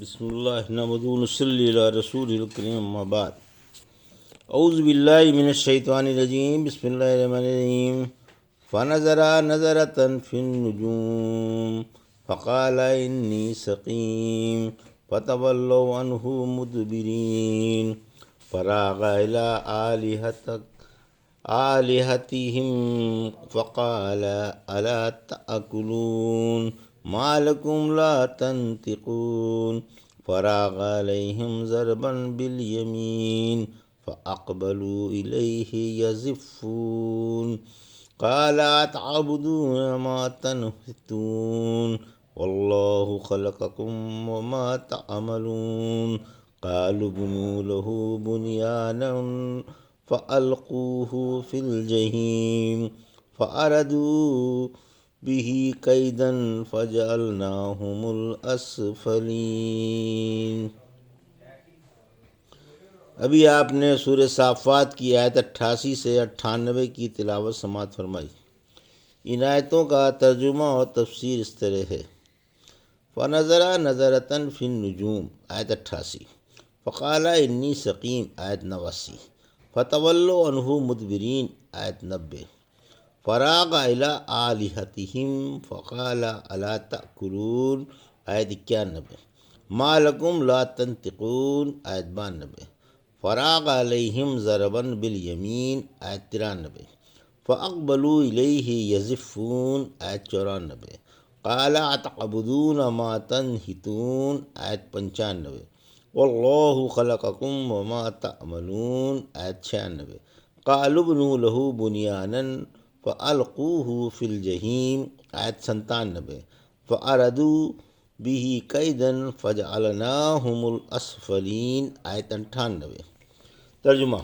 بسم اللہ نحمدہ و نصلی علی رسول الکریم اما بعد اعوذ باللہ من الشیطان الرجیم بسم اللہ الرحمن الرحیم فنظر نظرة فی النجوم فقال انی سقیم فتولوا عنہ مدبرین فراغ الی آلہتہم فقال الا تأکلون ما لکم لا تنطقون فراغ علیہم ضربا بالیمین فاقبلوا الیہ یزفون قال اتعبدون ما تنحتون واللہ خلقکم وما تعملون قالوا بنوا له بنیانا فألقوه في الجحیم فأردوا به کیدا فجعلناهم الاسفلین۔ ابھی آپ نے سورہ صافات کی آیت 88 سے 98 کی تلاوت سماعت فرمائی۔ ان آیتوں کا ترجمہ اور تفسیر اس طرح ہے۔ فنظر نظرة فی النجوم آیت 88، فقال انی سقیم آیت 89، فتولوا عنہ مدبرین آیت 90، فراغ الی آلہتہم فقال الا تأکلون آیت 91، ما لکم لا تنطقون آیت 92، فراغ علیہم ضربا بالیمین آیت 93، فاقبلوا الیہ یزفون آیت 94، قال اتعبدون ما تنحتون آیت 95، واللہ خلقکم وما تعملون آیت 96، قالوا ابنوا له بنیانا فألقوه فی الجحیم آیت 97، فأردوا به کیدا فجعلناهم الاسفلین آیت 98۔ ترجمہ۔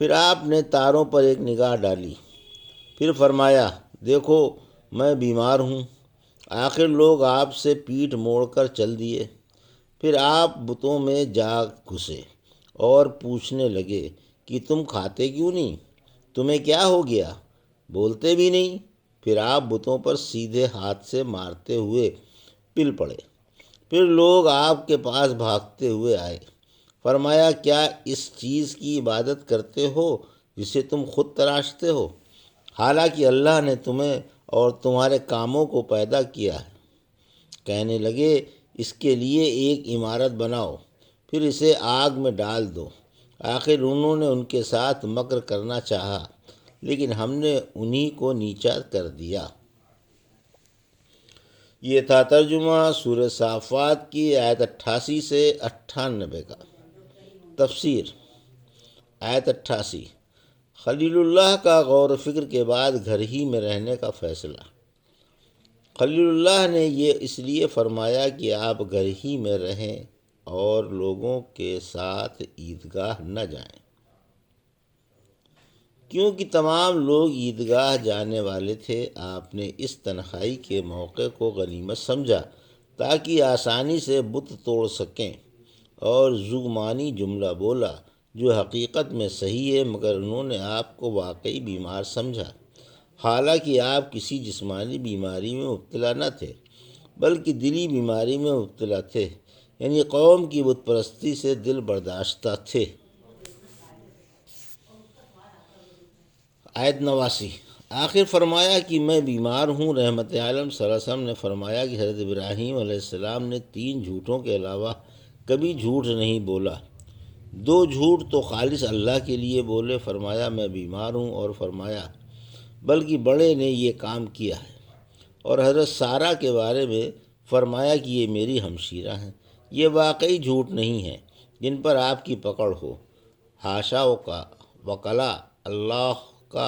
پھر آپ نے تاروں پر ایک نگاہ ڈالی، پھر فرمایا دیکھو میں بیمار ہوں۔ آخر لوگ آپ سے پیٹھ موڑ کر چل دیے۔ پھر آپ بتوں میں جا گھسے اور پوچھنے لگے کہ تم کھاتے کیوں نہیں؟ تمہیں کیا ہو گیا؟ بولتے بھی نہیں۔ پھر آپ بتوں پر سیدھے ہاتھ سے مارتے ہوئے پل پڑے۔ پھر لوگ آپ کے پاس بھاگتے ہوئے آئے۔ فرمایا کیا اس چیز کی عبادت کرتے ہو جسے تم خود تراشتے ہو، حالانکہ اللہ نے تمہیں اور تمہارے کاموں کو پیدا کیا ہے۔ کہنے لگے اس کے لیے ایک عمارت بناؤ، پھر اسے آگ میں ڈال دو۔ آخر انہوں نے ان کے ساتھ مکر کرنا چاہا، لیکن ہم نے انہی کو نیچا کر دیا۔ یہ تھا ترجمہ سورہ صافات کی آیت 88 سے 98 کا۔ تفسیر۔ آیت 88، خلیل اللہ کا غور و فکر کے بعد گھر ہی میں رہنے کا فیصلہ۔ خلیل اللہ نے یہ اس لیے فرمایا کہ آپ گھر ہی میں رہیں اور لوگوں کے ساتھ عیدگاہ نہ جائیں، کیونکہ تمام لوگ عیدگاہ جانے والے تھے۔ آپ نے اس تنہائی کے موقع کو غنیمت سمجھا تاکہ آسانی سے بت توڑ سکیں، اور زعمانی جملہ بولا جو حقیقت میں صحیح ہے، مگر انہوں نے آپ کو واقعی بیمار سمجھا، حالانکہ آپ کسی جسمانی بیماری میں مبتلا نہ تھے بلکہ دلی بیماری میں مبتلا تھے، یعنی قوم کی بت پرستی سے دل برداشتہ تھے۔ آیت 89، آخر فرمایا کہ میں بیمار ہوں۔ رحمت عالم صلی اللہ علیہ وسلم نے فرمایا کہ حضرت ابراہیم علیہ السلام نے 3 جھوٹوں کے علاوہ کبھی جھوٹ نہیں بولا۔ 2 جھوٹ تو خالص اللہ کے لیے بولے، فرمایا میں بیمار ہوں، اور فرمایا بلکہ بڑے نے یہ کام کیا ہے، اور حضرت سارہ کے بارے میں فرمایا کہ یہ میری ہمشیرہ ہیں۔ یہ واقعی جھوٹ نہیں ہیں جن پر آپ کی پکڑ ہو۔ حاشا وکلا اللہ کا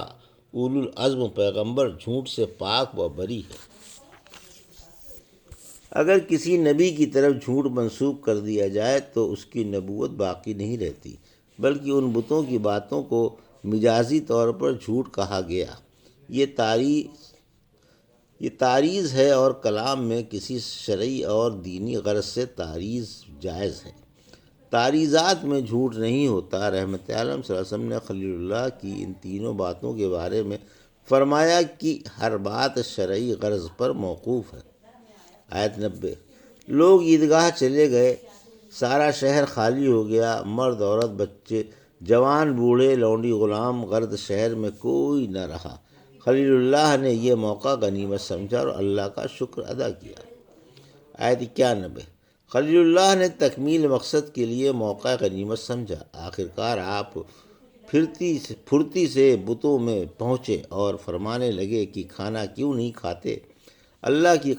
اولو العزم پیغمبر جھوٹ سے پاک و بری ہے۔ اگر کسی نبی کی طرف جھوٹ منسوب کر دیا جائے تو اس کی نبوت باقی نہیں رہتی، بلکہ ان بتوں کی باتوں کو مجازی طور پر جھوٹ کہا گیا۔ یہ تعریض ہے، اور کلام میں کسی شرعی اور دینی غرض سے تعریض جائز ہے۔ تعریضات میں جھوٹ نہیں ہوتا۔ رحمت عالم صلی اللہ علیہ وسلم نے خلیل اللہ کی ان تینوں باتوں کے بارے میں فرمایا کہ ہر بات شرعی غرض پر موقوف ہے۔ آیت 90، لوگ عیدگاہ چلے گئے، سارا شہر خالی ہو گیا، مرد عورت بچے جوان بوڑھے لونڈی غلام غرد شہر میں کوئی نہ رہا۔ خلیل اللہ نے یہ موقع غنیمت سمجھا اور اللہ کا شکر ادا کیا۔ آیت 91۔ خلیل اللہ نے تکمیل مقصد کے لیے موقع غنیمت سمجھا۔ آخرکار آپ پھرتی سے بتوں میں پہنچے اور فرمانے لگے کہ کھانا کیوں نہیں کھاتے؟ اللہ کی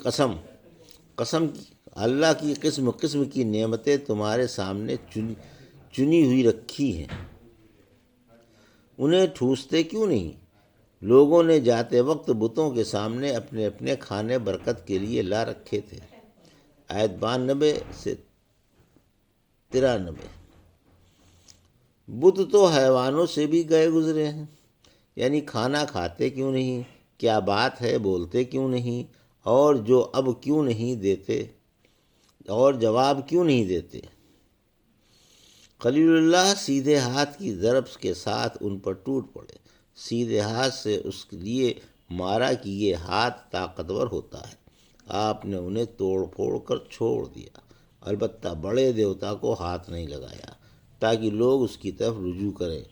اللہ کی قسم قسم کی نعمتیں تمہارے سامنے چنی ہوئی رکھی ہیں، انہیں ٹھوستے کیوں نہیں؟ لوگوں نے جاتے وقت بتوں کے سامنے اپنے اپنے کھانے برکت کے لیے لا رکھے تھے۔ آیت 92 سے 93۔ بت تو حیوانوں سے بھی گئے گزرے ہیں، یعنی کھانا کھاتے کیوں نہیں؟ کیا بات ہے بولتے کیوں نہیں؟ اور جو اب کیوں نہیں دیتے اور جواب کیوں نہیں دیتے؟ خلیل اللہ سیدھے ہاتھ کی ضرب کے ساتھ ان پر ٹوٹ پڑے۔ سیدھے ہاتھ سے اس لیے مارا کہ یہ ہاتھ طاقتور ہوتا ہے۔ آپ نے انہیں توڑ پھوڑ کر چھوڑ دیا، البتہ بڑے دیوتا کو ہاتھ نہیں لگایا تاکہ لوگ اس کی طرف رجوع کریں،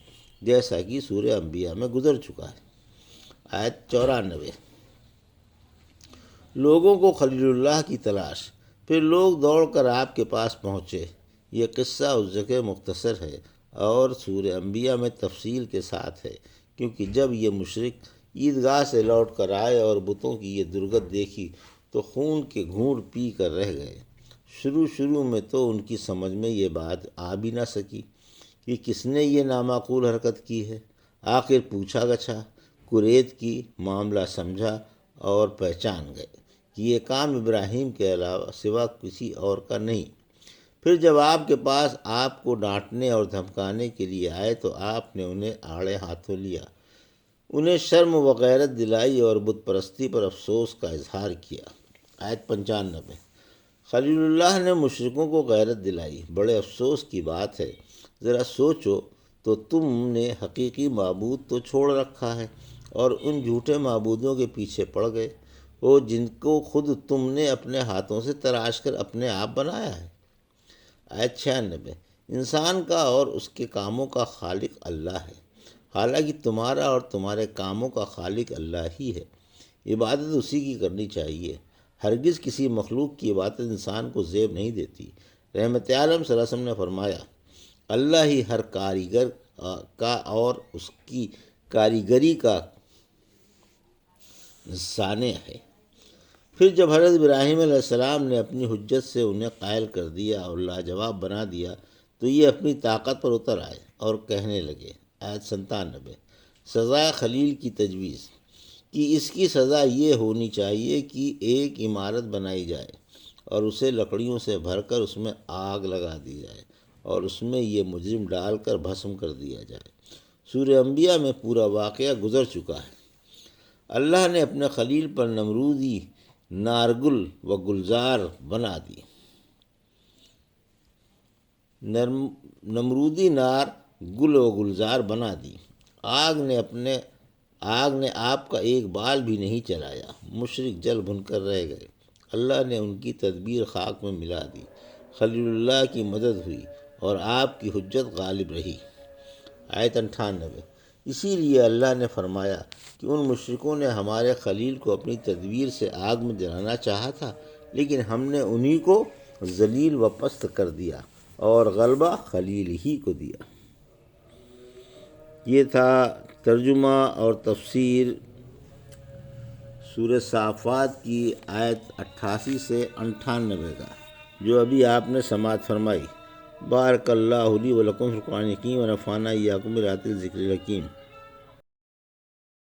جیسا کہ سورہ انبیاء میں گزر چکا ہے۔ آیت 94۔ لوگوں کو خلیل اللہ کی تلاش، پھر لوگ دوڑ کر آپ کے پاس پہنچے۔ یہ قصہ اس جگہ مختصر ہے اور سورہ انبیاء میں تفصیل کے ساتھ ہے، کیونکہ جب یہ مشرک عیدگاہ سے لوٹ کر آئے اور بتوں کی یہ درگت دیکھی تو خون کے گھونٹ پی کر رہ گئے۔ شروع میں تو ان کی سمجھ میں یہ بات آ بھی نہ سکی کہ کس نے یہ نامعقول حرکت کی ہے۔ آخر پوچھا گچھا، قریت کی معاملہ سمجھا اور پہچان گئے کہ یہ کام ابراہیم کے علاوہ سوا کسی اور کا نہیں۔ پھر جب آپ کے پاس آپ کو ڈانٹنے اور دھمکانے کے لیے آئے تو آپ نے انہیں آڑے ہاتھوں لیا، انہیں شرم و غیرت دلائی اور بت پرستی پر افسوس کا اظہار کیا۔ آیت 95۔ خلیل اللہ نے مشرکوں کو غیرت دلائی۔ بڑے افسوس کی بات ہے، ذرا سوچو تو تم نے حقیقی معبود تو چھوڑ رکھا ہے اور ان جھوٹے معبودوں کے پیچھے پڑ گئے وہ جن کو خود تم نے اپنے ہاتھوں سے تراش کر اپنے آپ بنایا ہے۔ آیت 96۔ انسان کا اور اس کے کاموں کا خالق اللہ ہے، حالانکہ تمہارا اور تمہارے کاموں کا خالق اللہ ہی ہے۔ عبادت اسی کی کرنی چاہیے، ہرگز کسی مخلوق کی عبادت انسان کو زیب نہیں دیتی۔ رحمت عالم صلی اللہ علیہ وسلم نے فرمایا، اللہ ہی ہر کاریگر کا اور اس کی کاریگری کا صانع ہے۔ پھر جب حضرت ابراہیم علیہ السلام نے اپنی حجت سے انہیں قائل کر دیا اور لاجواب بنا دیا تو یہ اپنی طاقت پر اتر آئے اور کہنے لگے۔ آیت 97۔ سزائے خلیل کی تجویز، کہ اس کی سزا یہ ہونی چاہیے کہ ایک عمارت بنائی جائے اور اسے لکڑیوں سے بھر کر اس میں آگ لگا دی جائے اور اس میں یہ مجرم ڈال کر بھسم کر دیا جائے۔ سورہ انبیاء میں پورا واقعہ گزر چکا ہے۔ اللہ نے اپنے خلیل پر نمرودی نارگل و گلزار بنا دی۔ نمرودی نار گل و گلزار بنا دی۔ آگ نے آپ کا ایک بال بھی نہیں چلایا، مشرک جل بھن کر رہ گئے۔ اللہ نے ان کی تدبیر خاک میں ملا دی، خلیل اللہ کی مدد ہوئی اور آپ کی حجت غالب رہی۔ آیت 98۔ اسی لیے اللہ نے فرمایا کہ ان مشرکوں نے ہمارے خلیل کو اپنی تدبیر سے آگ میں جلانا چاہا تھا، لیکن ہم نے انہی کو ذلیل و پست کر دیا اور غلبہ خلیل ہی کو دیا۔ یہ تھا ترجمہ اور تفسیر سورہ صافات کی آیت 88 سے 98 کا، جو ابھی آپ نے سماعت فرمائی۔ بارک اللہ لی و لکم فی القرآن الحکیم و نفعنی وایاکم بآیات الذکر الحکیم۔